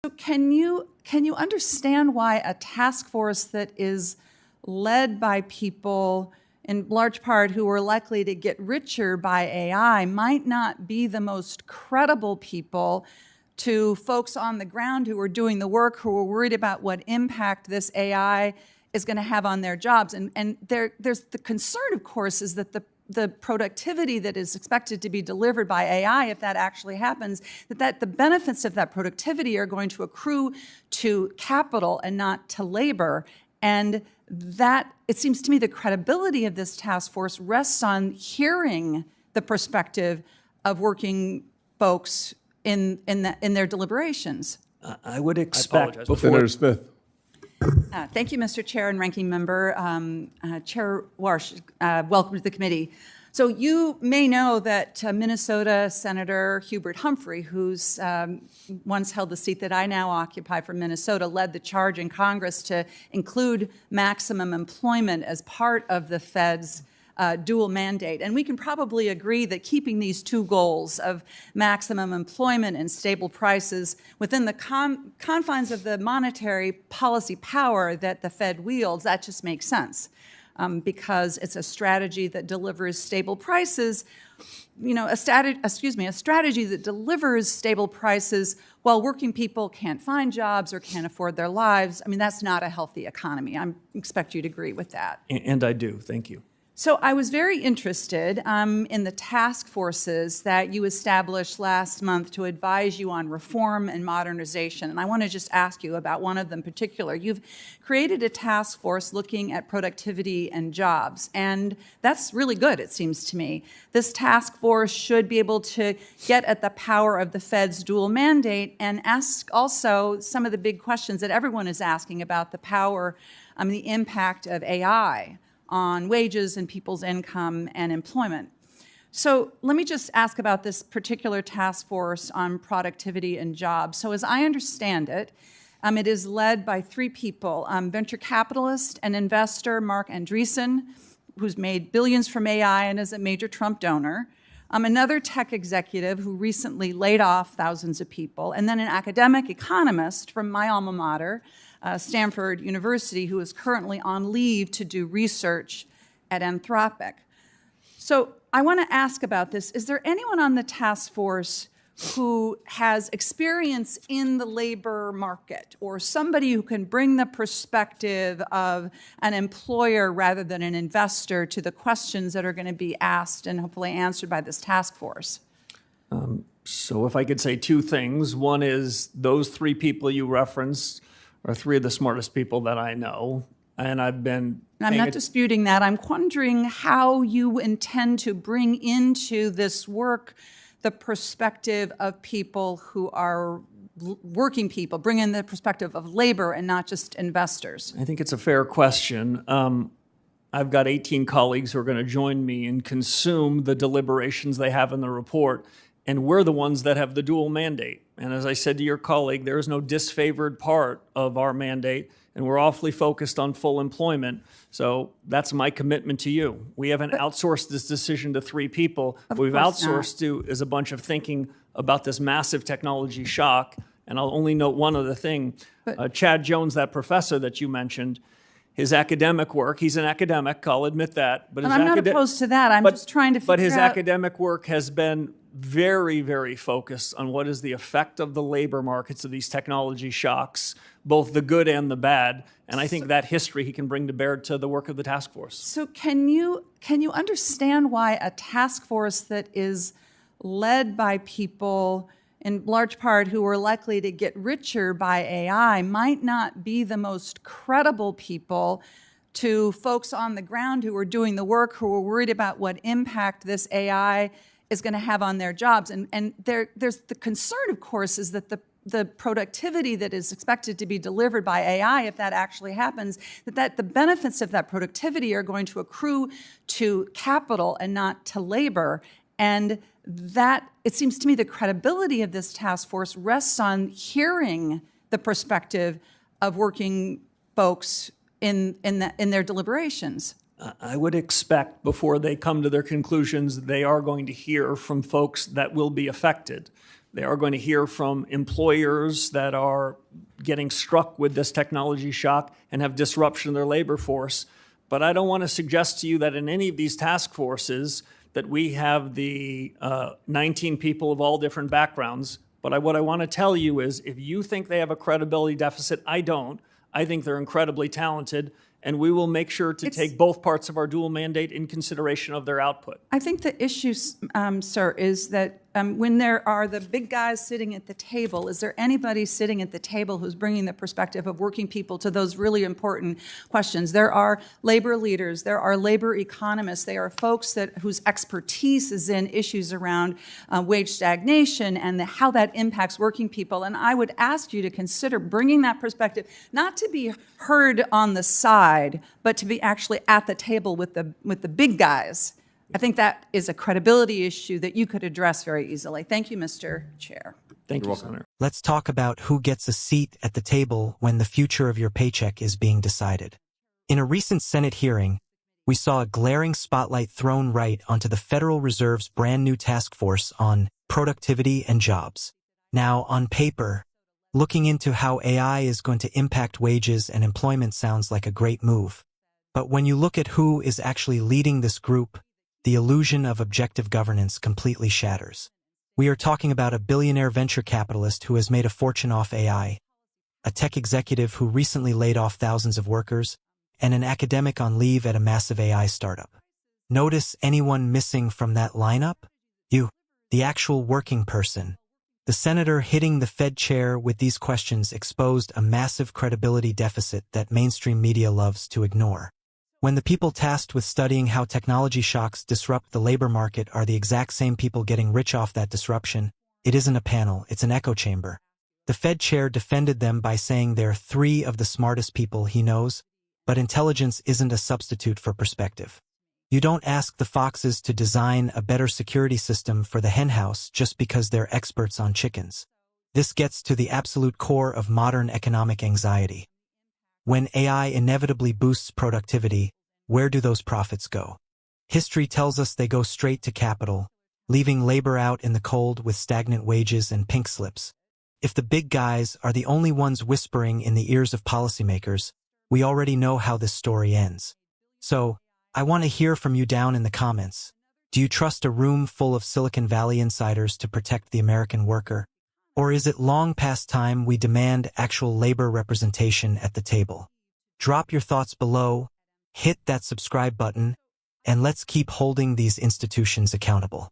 Can you understand why a task force that is led by people in large part who are likely to get richer by AI might not be the most credible people to folks on the ground who are doing the work, who are worried about what impact this AI is going to have on their jobs? And there's the concern, of course, is that the productivity that is expected to be delivered by AI, if that actually happens, that the benefits of that productivity are going to accrue to capital and not to labor. And that, it seems to me, the credibility of this task force rests on hearing the perspective of working folks in their deliberations. I would expect before Senator Smith. Thank you, Mr. Chair and Ranking Member. Chair Warsh, welcome to the committee. So you may know that Minnesota Senator Hubert Humphrey, who's once held the seat that I now occupy for Minnesota, led the charge in Congress to include maximum employment as part of the Fed's dual mandate. And we can probably agree that keeping these two goals of maximum employment and stable prices within the confines of the monetary policy power that the Fed wields, that just makes sense. Because it's a strategy that delivers stable prices, a strategy that delivers stable prices while working people can't find jobs or can't afford their lives. I mean, that's not a healthy economy. I expect you to agree with that. And I do. Thank you. So I was very interested in the task forces that you established last month to advise you on reform and modernization. And I want to just ask you about one of them in particular. You've created a task force looking at productivity and jobs. And that's really good, it seems to me. This task force should be able to get at the power of the Fed's dual mandate and ask also some of the big questions that everyone is asking about the power, the impact of AI on wages and people's income and employment. So let me just ask about this particular task force on productivity and jobs. So as I understand it, it is led by three people, venture capitalist and investor Mark Andreessen, who's made billions from AI and is a major Trump donor, another tech executive who recently laid off thousands of people, and then an academic economist from my alma mater, Stanford University, who is currently on leave to do research at Anthropic. So I want to ask about this. Is there anyone on the task force who has experience in the labor market, or somebody who can bring the perspective of an employer rather than an investor to the questions that are going to be asked and hopefully answered by this task force? So if I could say two things. One is those three people you referenced are three of the smartest people that I know. And I've been... I'm not disputing that. I'm wondering how you intend to bring into this work the perspective of people who are working people, bring in the perspective of labor and not just investors. I think it's a fair question. I've got 18 colleagues who are going to join me and consume the deliberations they have in the report. And we're the ones that have the dual mandate. And as I said to your colleague, there is no disfavored part of our mandate, and we're awfully focused on full employment. So that's my commitment to you. We haven't outsourced this decision to three people. What we've outsourced to is a bunch of thinking about this massive technology shock. And I'll only note one other thing. Chad Jones, that professor that you mentioned, his academic work, he's an academic, I'll admit that. But I'm not opposed to that. I'm just trying to figure out... But his academic work has been very, very focused on what is the effect of the labor markets of these technology shocks, both the good and the bad. And I think that history he can bring to bear to the work of the task force. So can you understand why a task force that is led by people in large part who are likely to get richer by AI might not be the most credible people to folks on the ground who are doing the work, who are worried about what impact this AI is going to have on their jobs? And there's the concern, of course, is that the productivity that is expected to be delivered by AI, if that actually happens, that the benefits of that productivity are going to accrue to capital and not to labor. And that, it seems to me, the credibility of this task force rests on hearing the perspective of working folks in their deliberations. I would expect before they come to their conclusions, they are going to hear from folks that will be affected. They are going to hear from employers that are getting struck with this technology shock and have disruption of their labor force. But I don't want to suggest to you that in any of these task forces that we have the 19 people of all different backgrounds. But what I want to tell you is if you think they have a credibility deficit, I don't. I think they're incredibly talented, and we will make sure to take both parts of our dual mandate in consideration of their output. I think the issue, sir, is that when there are the big guys sitting at the table, is there anybody sitting at the table who's bringing the perspective of working people to those really important questions? There are labor leaders, there are labor economists, there are folks whose expertise is in issues around wage stagnation and how that impacts working people. And I would ask you to consider bringing that perspective, not to be heard on the side, but to be actually at the table with the big guys. I think that is a credibility issue that you could address very easily. Thank you, Mr. Chair. Thank you, Senator. Let's talk about who gets a seat at the table when the future of your paycheck is being decided. In a recent Senate hearing, we saw a glaring spotlight thrown right onto the Federal Reserve's brand new task force on productivity and jobs. Now, on paper, looking into how AI is going to impact wages and employment sounds like a great move. But when you look at who is actually leading this group, the illusion of objective governance completely shatters. We are talking about a billionaire venture capitalist who has made a fortune off AI, a tech executive who recently laid off thousands of workers, and an academic on leave at a massive AI startup. Notice anyone missing from that lineup? You, the actual working person. The senator hitting the Fed chair with these questions exposed a massive credibility deficit that mainstream media loves to ignore. When the people tasked with studying how technology shocks disrupt the labor market are the exact same people getting rich off that disruption, it isn't a panel, it's an echo chamber. The Fed chair defended them by saying they're 3 of the smartest people he knows, but intelligence isn't a substitute for perspective. You don't ask the foxes to design a better security system for the henhouse just because they're experts on chickens. This gets to the absolute core of modern economic anxiety. When AI inevitably boosts productivity, where do those profits go? History tells us they go straight to capital, leaving labor out in the cold with stagnant wages and pink slips. If the big guys are the only ones whispering in the ears of policymakers, we already know how this story ends. So, I want to hear from you down in the comments. Do you trust a room full of Silicon Valley insiders to protect the American worker? Or is it long past time we demand actual labor representation at the table? Drop your thoughts below, hit that subscribe button, and let's keep holding these institutions accountable.